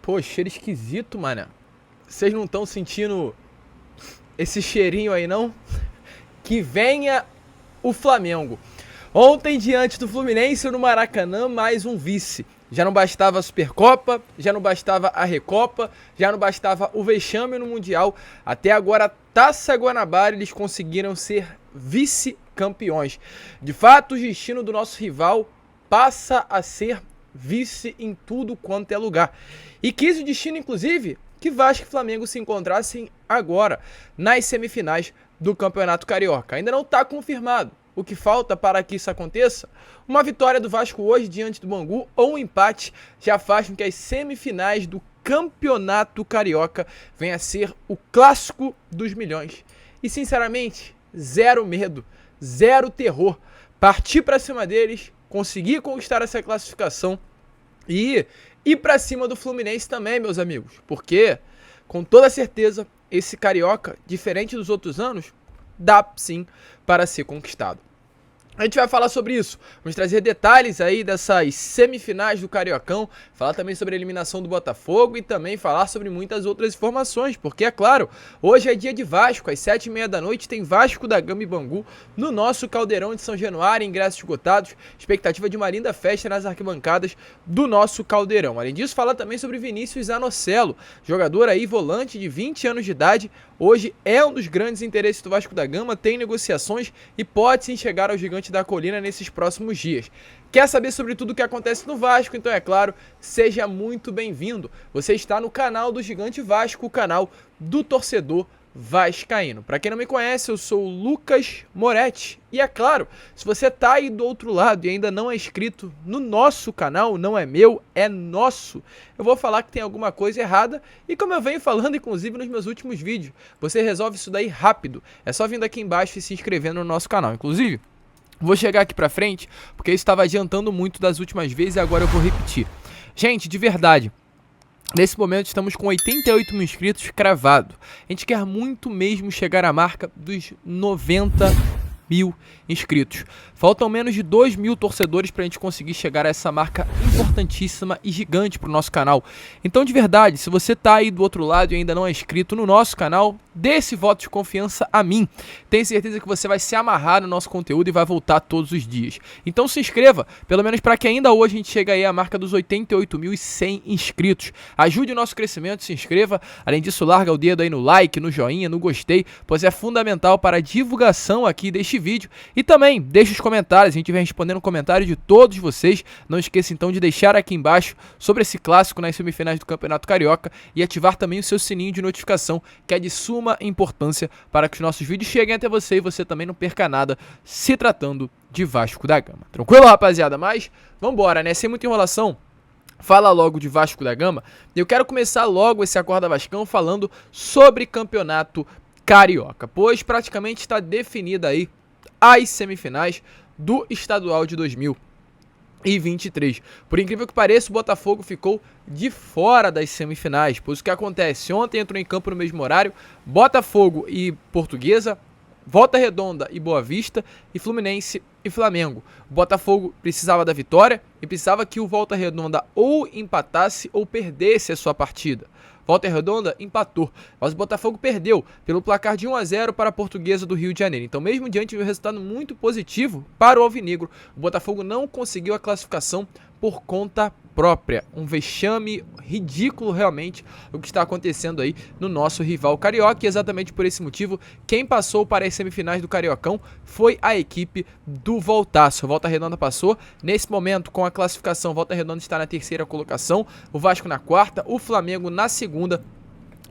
Pô, cheiro esquisito, mané. Vocês não estão sentindo esse cheirinho aí, não? Que venha o Flamengo. Ontem, diante do Fluminense no Maracanã, mais um vice. Já não bastava a Supercopa, já não bastava a Recopa, já não bastava o vexame no Mundial. Até agora, a Taça Guanabara, eles conseguiram ser vice-campeões. De fato, o destino do nosso rival passa a ser vice em tudo quanto é lugar. E quis o destino, inclusive, que Vasco e Flamengo se encontrassem agora nas semifinais do Campeonato Carioca. Ainda não está confirmado. O que falta para que isso aconteça? Uma vitória do Vasco hoje diante do Bangu ou um empate já faz com que as semifinais do Campeonato Carioca venha a ser o clássico dos milhões. E sinceramente, zero medo, zero terror. Partir para cima deles, conseguir conquistar essa classificação e ir para cima do Fluminense também, meus amigos. Porque, com toda certeza, esse Carioca, diferente dos outros anos, dá sim para ser conquistado. A gente vai falar sobre isso, vamos trazer detalhes aí dessas semifinais do Cariocão, falar também sobre a eliminação do Botafogo e também falar sobre muitas outras informações, porque é claro, hoje é dia de Vasco, às 7h30 da noite tem Vasco da Gama e Bangu no nosso Caldeirão de São Januário, ingressos esgotados, expectativa de uma linda festa nas arquibancadas do nosso Caldeirão. Além disso, falar também sobre Vinícius Anocelo, jogador aí, volante de 20 anos de idade, hoje é um dos grandes interesses do Vasco da Gama, tem negociações e pode sim chegar ao Gigante da Colina nesses próximos dias. Quer saber sobre tudo o que acontece no Vasco? Então é claro, seja muito bem-vindo. Você está no canal do Gigante Vasco, o canal do torcedor vascaíno. Para quem não me conhece, eu sou o Lucas Moretti. E é claro, se você tá aí do outro lado e ainda não é inscrito no nosso canal, não é meu, é nosso, eu vou falar que tem alguma coisa errada. E como eu venho falando, inclusive, nos meus últimos vídeos, você resolve isso daí rápido. É só vir aqui embaixo e se inscrever no nosso canal. Inclusive, vou chegar aqui pra frente, porque isso estava adiantando muito das últimas vezes e agora eu vou repetir. Gente, de verdade, nesse momento estamos com 88 mil inscritos cravado. A gente quer muito mesmo chegar à marca dos 90 mil inscritos. Faltam menos de 2 mil torcedores para a gente conseguir chegar a essa marca importantíssima e gigante para o nosso canal. Então, de verdade, se você tá aí do outro lado e ainda não é inscrito no nosso canal, dê esse voto de confiança a mim. Tenho certeza que você vai se amarrar no nosso conteúdo e vai voltar todos os dias. Então se inscreva, pelo menos para que ainda hoje a gente chegue aí à marca dos 88.100 inscritos. Ajude o nosso crescimento, se inscreva. Além disso, larga o dedo aí no like, no joinha, no gostei, pois é fundamental para a divulgação aqui deste vídeo. E também deixe os comentários, a gente vem respondendo comentários de todos vocês. Não esqueça então de deixar aqui embaixo sobre esse clássico nas semifinais do Campeonato Carioca e ativar também o seu sininho de notificação, que é de suma importância para que os nossos vídeos cheguem até você e você também não perca nada se tratando de Vasco da Gama. Tranquilo, rapaziada? Mas vambora, né? Sem muita enrolação, fala logo de Vasco da Gama. Eu quero começar logo esse Acorda Vascão falando sobre Campeonato Carioca, pois praticamente está definida aí as semifinais do Estadual de 2023. Por incrível que pareça, o Botafogo ficou de fora das semifinais, pois o que acontece? Ontem entrou em campo no mesmo horário Botafogo e Portuguesa, Volta Redonda e Boa Vista, e Fluminense e Flamengo. O Botafogo precisava da vitória e precisava que o Volta Redonda ou empatasse ou perdesse a sua partida. Volta Redonda empatou, mas o Botafogo perdeu pelo placar de 1-0 para a Portuguesa do Rio de Janeiro. Então, mesmo diante de um resultado muito positivo para o Alvinegro, o Botafogo não conseguiu a classificação por conta própria. Um vexame ridículo realmente o que está acontecendo aí no nosso rival carioca, e exatamente por esse motivo, quem passou para as semifinais do Cariocão foi a equipe do Voltaço. A Volta Redonda passou, nesse momento com a classificação, Volta Redonda está na terceira colocação, o Vasco na quarta, o Flamengo na segunda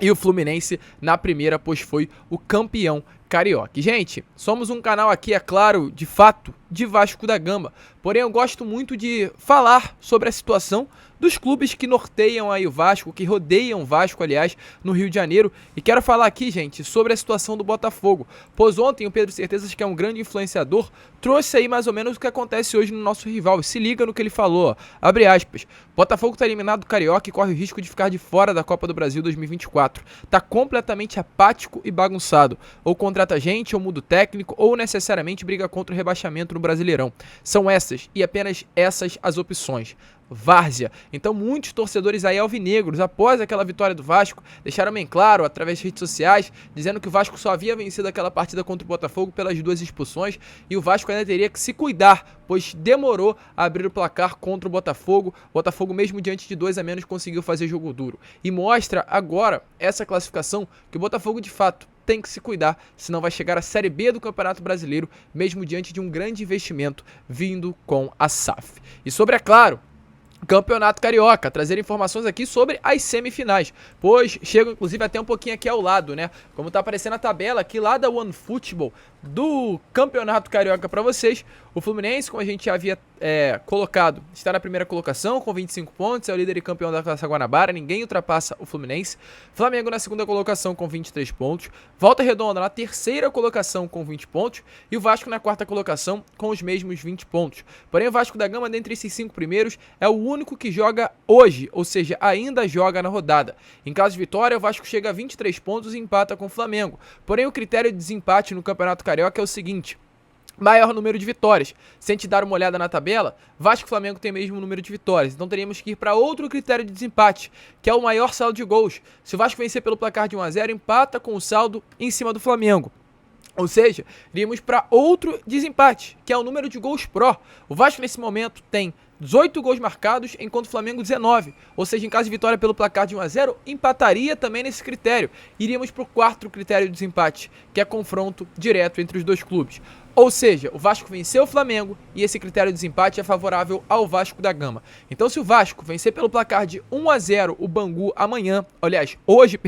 e o Fluminense na primeira, pois foi o campeão carioca. E, gente, somos um canal aqui, é claro, de fato, de Vasco da Gama. Porém, eu gosto muito de falar sobre a situação dos clubes que norteiam aí o Vasco, que rodeiam o Vasco, aliás, no Rio de Janeiro. E quero falar aqui, gente, sobre a situação do Botafogo. Pois ontem o Pedro Certezas, que é um grande influenciador, trouxe aí mais ou menos o que acontece hoje no nosso rival. E se liga no que ele falou, ó. Abre aspas. Botafogo está eliminado do Carioca e corre o risco de ficar de fora da Copa do Brasil 2024. Tá completamente apático e bagunçado. Ou contrata gente, ou muda o técnico, ou necessariamente briga contra o rebaixamento no Brasileirão. São essas, e apenas essas, as opções. Várzea. Então muitos torcedores aí alvinegros, após aquela vitória do Vasco, deixaram bem claro, através das redes sociais, dizendo que o Vasco só havia vencido aquela partida contra o Botafogo pelas 2 expulsões, e o Vasco ainda teria que se cuidar, pois demorou a abrir o placar contra o Botafogo. O Botafogo, mesmo diante de 2 a menos, conseguiu fazer jogo duro. E mostra agora essa classificação que o Botafogo, de fato, tem que se cuidar, senão vai chegar à Série B do Campeonato Brasileiro, mesmo diante de um grande investimento vindo com a SAF. E sobre, é claro, Campeonato Carioca, trazer informações aqui sobre as semifinais, pois chegam inclusive até um pouquinho aqui ao lado, né? Como tá aparecendo a tabela aqui lá da OneFootball do Campeonato Carioca para vocês. O Fluminense, como a gente já havia colocado, está na primeira colocação com 25 pontos, é o líder e campeão da Taça Guanabara, ninguém ultrapassa o Fluminense. Flamengo na segunda colocação com 23 pontos, Volta Redonda na terceira colocação com 20 pontos e o Vasco na quarta colocação com os mesmos 20 pontos. Porém, o Vasco da Gama, dentre esses 5 primeiros, é o único que joga hoje, ou seja, ainda joga na rodada. Em caso de vitória, o Vasco chega a 23 pontos e empata com o Flamengo. Porém, o critério de desempate no Campeonato Carioca é o seguinte: maior número de vitórias. Se a gente dar uma olhada na tabela, Vasco e Flamengo tem o mesmo número de vitórias. Então teríamos que ir para outro critério de desempate, que é o maior saldo de gols. Se o Vasco vencer pelo placar de 1 a 0, empata com o saldo em cima do Flamengo. Ou seja, iríamos para outro desempate, que é o número de gols pró. O Vasco nesse momento tem 18 gols marcados, enquanto o Flamengo 19. Ou seja, em caso de vitória pelo placar de 1 a 0, empataria também nesse critério. Iríamos para o quarto critério de desempate, que é confronto direto entre os dois clubes. Ou seja, o Vasco venceu o Flamengo e esse critério de desempate é favorável ao Vasco da Gama. Então, se o Vasco vencer pelo placar de 1 a 0 o Bangu hoje,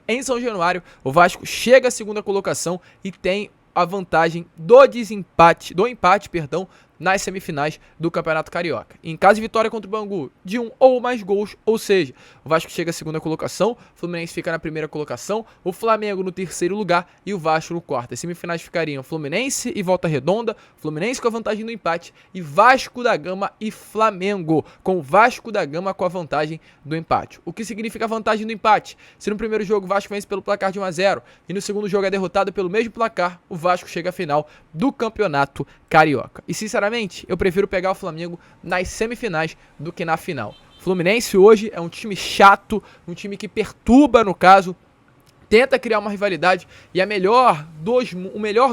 em São Januário, o Vasco chega à segunda colocação e tem a vantagem do empate, nas semifinais do Campeonato Carioca. Em caso de vitória contra o Bangu, de 1 ou mais gols, ou seja, o Vasco chega à segunda colocação, o Fluminense fica na primeira colocação, o Flamengo no terceiro lugar e o Vasco no quarto. As semifinais ficariam Fluminense e Volta Redonda, Fluminense com a vantagem do empate e Vasco da Gama e Flamengo, com o Vasco da Gama com a vantagem do empate. O que significa a vantagem do empate? Se no primeiro jogo o Vasco vence pelo placar de 1 a 0 e no segundo jogo é derrotado pelo mesmo placar, o Vasco chega à final do Campeonato Carioca. E sinceramente, eu prefiro pegar o Flamengo nas semifinais do que na final. O Fluminense hoje é um time chato, um time que perturba, no caso, tenta criar uma rivalidade e o melhor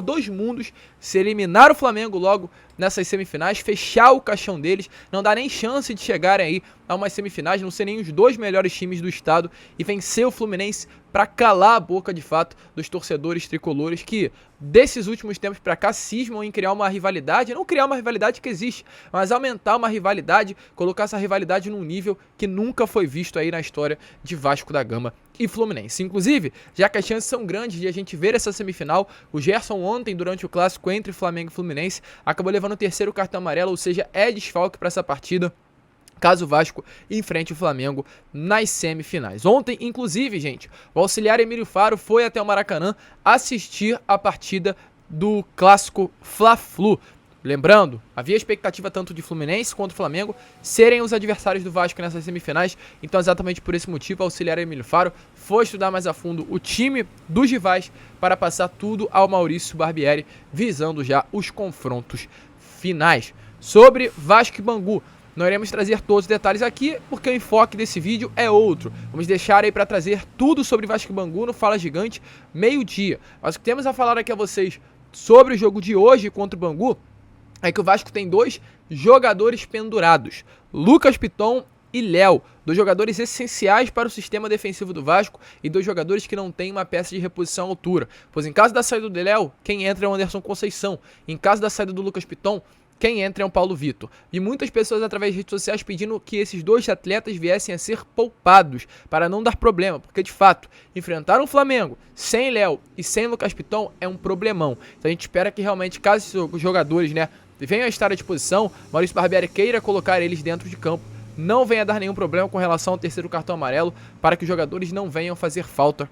dos mundos se eliminar o Flamengo logo nessas semifinais, fechar o caixão deles, não dá nem chance de chegarem aí a umas semifinais, não ser nem os 2 melhores times do estado e vencer o Fluminense para calar a boca de fato dos torcedores tricolores que desses últimos tempos para cá cismam em criar uma rivalidade, não criar uma rivalidade que existe, mas aumentar uma rivalidade, colocar essa rivalidade num nível que nunca foi visto aí na história de Vasco da Gama e Fluminense. Inclusive, já que as chances são grandes de a gente ver essa semifinal, o Gerson ontem, durante o clássico entre Flamengo e Fluminense, acabou levando o terceiro cartão amarelo, ou seja, é desfalque para essa partida, caso o Vasco enfrente o Flamengo nas semifinais. Ontem, inclusive, gente, o auxiliar Emílio Faro foi até o Maracanã assistir a partida do clássico Fla-Flu. Lembrando, havia expectativa tanto de Fluminense quanto Flamengo serem os adversários do Vasco nessas semifinais, então exatamente por esse motivo o auxiliar Emílio Faro foi estudar mais a fundo o time dos rivais para passar tudo ao Maurício Barbieri, visando já os confrontos finais. Sobre Vasco e Bangu, não iremos trazer todos os detalhes aqui, porque o enfoque desse vídeo é outro. Vamos deixar aí para trazer tudo sobre Vasco e Bangu no Fala Gigante, meio-dia. Mas o que temos a falar aqui a vocês sobre o jogo de hoje contra o Bangu é que o Vasco tem 2 jogadores pendurados, Lucas Piton e Léo, 2 jogadores essenciais para o sistema defensivo do Vasco e 2 jogadores que não têm uma peça de reposição à altura, pois em caso da saída do Léo, quem entra é o Anderson Conceição, em caso da saída do Lucas Piton, quem entra é o Paulo Vitor. E muitas pessoas através de redes sociais pedindo que esses 2 atletas viessem a ser poupados para não dar problema, porque de fato, enfrentar um Flamengo sem Léo e sem Lucas Piton é um problemão. Então a gente espera que realmente, caso os jogadores, venham a estar à disposição, Maurício Barbieri queira colocar eles dentro de campo, não venha dar nenhum problema com relação ao terceiro cartão amarelo, para que os jogadores não venham fazer falta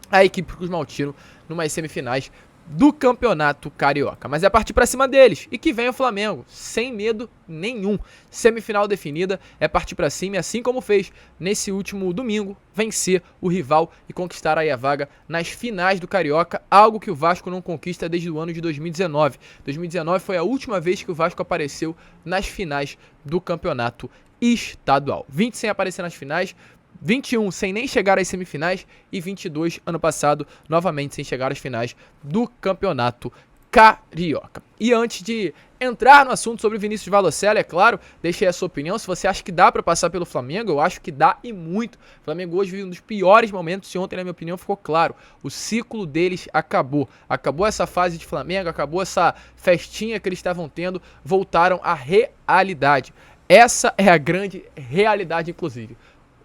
à equipe Cruz Maltino numas semifinais do Campeonato Carioca. Mas é partir pra cima deles. E que venha o Flamengo, sem medo nenhum. Semifinal definida, é partir pra cima, assim como fez nesse último domingo, vencer o rival e conquistar aí a vaga nas finais do Carioca, algo que o Vasco não conquista desde o ano de 2019. 2019 foi a última vez que o Vasco apareceu nas finais do Campeonato Estadual. 20 sem aparecer nas finais, 21 sem nem chegar às semifinais e 22 ano passado, novamente sem chegar às finais do Campeonato Carioca. E antes de entrar no assunto sobre Vinícius Valocella, é claro, deixe aí a sua opinião, se você acha que dá pra passar pelo Flamengo, eu acho que dá e muito. O Flamengo hoje vive um dos piores momentos e ontem, na minha opinião, ficou claro, o ciclo deles acabou. Acabou essa fase de Flamengo, acabou essa festinha que eles estavam tendo, voltaram à realidade. Essa é a grande realidade, inclusive.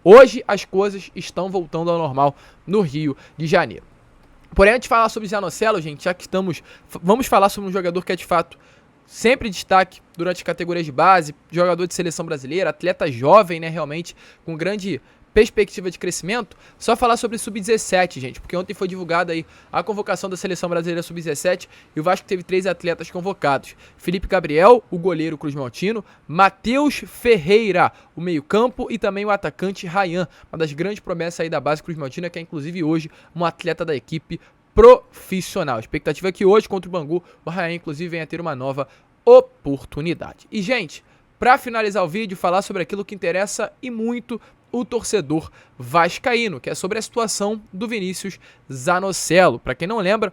Hoje as coisas estão voltando ao normal no Rio de Janeiro. Porém, antes de falar sobre Zanocelo, gente, já que vamos falar sobre um jogador que é de fato sempre destaque durante as categorias de base, jogador de seleção brasileira, atleta jovem, né, realmente, com grande perspectiva de crescimento. Só falar sobre Sub-17, gente, porque ontem foi divulgada aí a convocação da seleção brasileira Sub-17 e o Vasco teve 3 atletas convocados: Felipe Gabriel, o goleiro Cruz Maltino, Matheus Ferreira, o meio-campo, e também o atacante Ryan, uma das grandes promessas aí da base Cruz Maltino, que é inclusive hoje um atleta da equipe profissional. A expectativa é que hoje contra o Bangu o Ryan inclusive venha ter uma nova oportunidade. E, gente, para finalizar o vídeo, falar sobre aquilo que interessa e muito o torcedor vascaíno, que é sobre a situação do Vinícius Zanocelo. Para quem não lembra,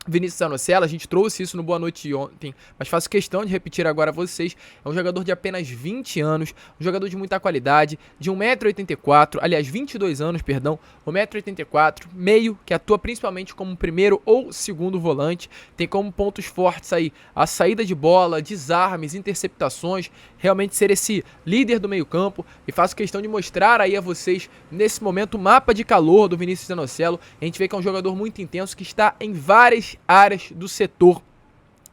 Vinícius Zanocelo, a gente trouxe isso no Boa Noite ontem, mas faço questão de repetir agora a vocês. É um jogador de apenas 20 anos, um jogador de muita qualidade, de 1,84 m, aliás, 22 anos, perdão, 1,84 m, meio, que atua principalmente como primeiro ou segundo volante, tem como pontos fortes aí a saída de bola, desarmes, interceptações, realmente ser esse líder do meio campo, e faço questão de mostrar aí a vocês, nesse momento, o mapa de calor do Vinícius Zanocelo. A gente vê que é um jogador muito intenso, que está em várias áreas do setor,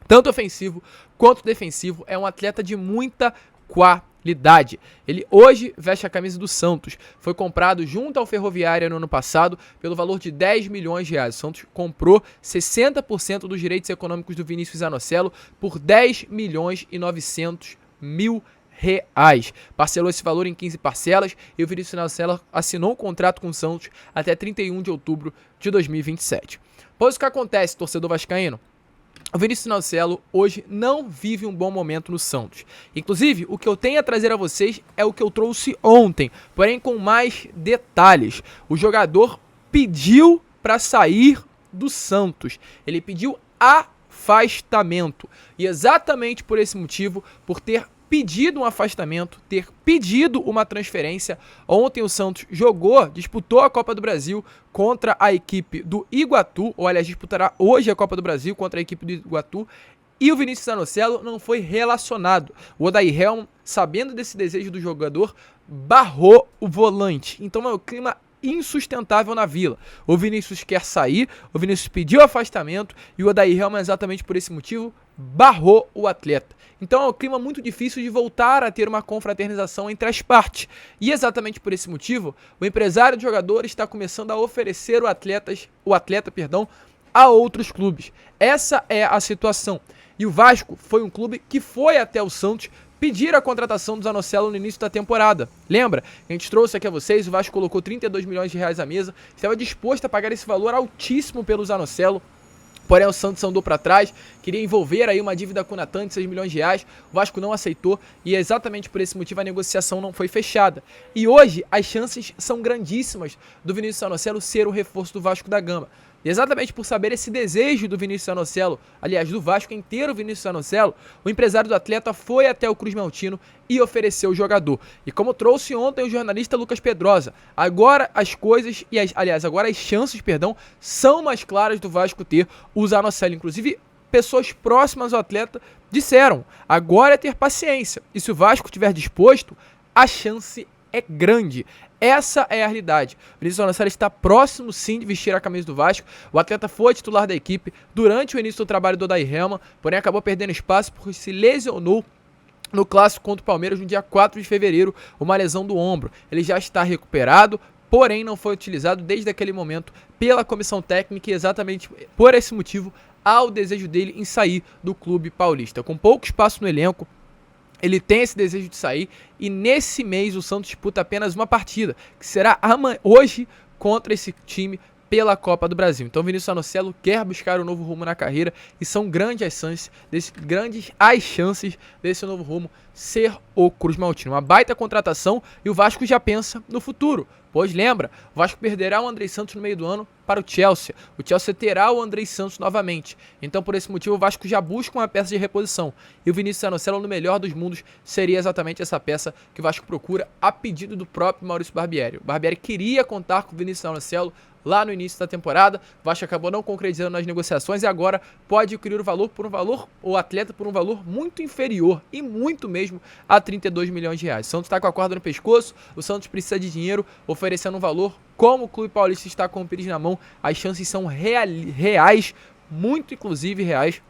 tanto ofensivo quanto defensivo. É um atleta de muita qualidade. Ele hoje veste a camisa do Santos, foi comprado junto ao Ferroviária no ano passado pelo valor de 10 milhões de reais. O Santos comprou 60% dos direitos econômicos do Vinícius Zanocelo por 10 milhões e 900 mil reais. Parcelou esse valor em 15 parcelas e o Vinícius Zanocelo assinou um contrato com o Santos até 31 de outubro de 2027. Pois o que acontece, torcedor vascaíno? O Vinícius Zanocelo hoje não vive um bom momento no Santos. Inclusive, o que eu tenho a trazer a vocês é o que eu trouxe ontem, porém com mais detalhes. O jogador pediu para sair do Santos. Ele pediu afastamento. E exatamente por esse motivo, por ter pedido um afastamento, ter pedido uma transferência, ontem o Santos disputou a Copa do Brasil contra a equipe do Iguatu, ou aliás, disputará hoje a Copa do Brasil contra a equipe do Iguatu, e o Vinícius Zanocelo não foi relacionado. O Odair Helman, sabendo desse desejo do jogador, barrou o volante. Então é um clima insustentável na Vila. O Vinícius quer sair, o Vinícius pediu afastamento e o Odair Helman, exatamente por esse motivo, barrou o atleta. Então é um clima muito difícil de voltar a ter uma confraternização entre as partes. E exatamente por esse motivo, o empresário de jogadores está começando a oferecer o atleta, a outros clubes. Essa é a situação. E o Vasco foi um clube que foi até o Santos pedir a contratação do Zanocelo no início da temporada. Lembra? A gente trouxe aqui a vocês, o Vasco colocou 32 milhões de reais à mesa, estava disposto a pagar esse valor altíssimo pelo Zanocelo. Porém, o Santos andou para trás, queria envolver aí uma dívida com o Natan de 6 milhões de reais, o Vasco não aceitou e exatamente por esse motivo a negociação não foi fechada. E hoje as chances são grandíssimas do Vinícius Zanocelo ser o reforço do Vasco da Gama. E exatamente por saber esse desejo do Vinícius Zanocelo, aliás, do Vasco inteiro, o Vinícius Zanocelo, o empresário do atleta foi até o Cruz Maltino e ofereceu o jogador. E como trouxe ontem o jornalista Lucas Pedrosa, agora as coisas, agora as chances, são mais claras do Vasco ter o Zanocelo. Inclusive, pessoas próximas ao atleta disseram, agora é ter paciência. E se o Vasco estiver disposto, a chance é grande. Essa é a realidade. O Vinícius Zanocelo está próximo sim de vestir a camisa do Vasco. O atleta foi titular da equipe durante o início do trabalho do Odair Helman, porém acabou perdendo espaço porque se lesionou no clássico contra o Palmeiras no dia 4 de fevereiro, uma lesão do ombro. Ele já está recuperado, porém não foi utilizado desde aquele momento pela comissão técnica e exatamente por esse motivo ao desejo dele em sair do clube paulista. Com pouco espaço no elenco, ele tem esse desejo de sair e nesse mês o Santos disputa apenas uma partida, que será hoje contra esse time pela Copa do Brasil. Então Vinícius Anocelo quer buscar um novo rumo na carreira e são grandes as chances desse novo rumo ser o Cruz Maltino. Uma baita contratação e o Vasco já pensa no futuro. Pois lembra, o Vasco perderá o Andrei Santos no meio do ano para o Chelsea. O Chelsea terá o Andrei Santos novamente. Então por esse motivo o Vasco já busca uma peça de reposição. E o Vinícius Anocelo, no melhor dos mundos, seria exatamente essa peça que o Vasco procura a pedido do próprio Maurício Barbieri. O Barbieri queria contar com o Vinícius Anocelo lá no início da temporada, o Vasco acabou não concretizando nas negociações e agora pode adquirir o atleta por um valor muito inferior e muito mesmo a 32 milhões de reais. O Santos está com a corda no pescoço, o Santos precisa de dinheiro, oferecendo um valor como o Clube Paulista está com o Pires na mão, as chances são reais, muito inclusive reais,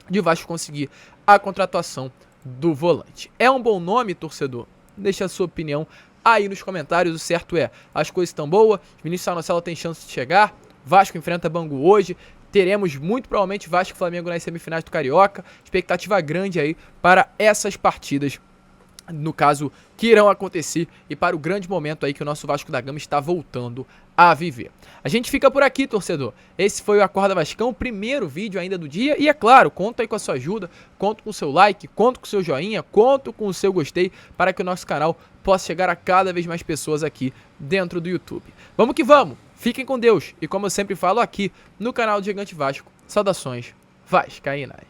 de o Vasco conseguir a contratação do volante. É um bom nome, torcedor? Deixa a sua opinião aí nos comentários. O certo é, as coisas estão boas, Vinícius Anocelo tem chance de chegar, Vasco enfrenta Bangu hoje, teremos muito provavelmente Vasco e Flamengo nas semifinais do Carioca, expectativa grande aí para essas partidas, no caso, que irão acontecer e para o grande momento aí que o nosso Vasco da Gama está voltando a viver. A gente fica por aqui, torcedor. Esse foi o Acorda Vascão, o primeiro vídeo ainda do dia e é claro, conto aí com a sua ajuda, conto com o seu like, conto com o seu joinha, conto com o seu gostei para que o nosso canal possa chegar a cada vez mais pessoas aqui dentro do YouTube. Vamos que vamos, fiquem com Deus e como eu sempre falo aqui no canal do Gigante Vasco, saudações vascaínas.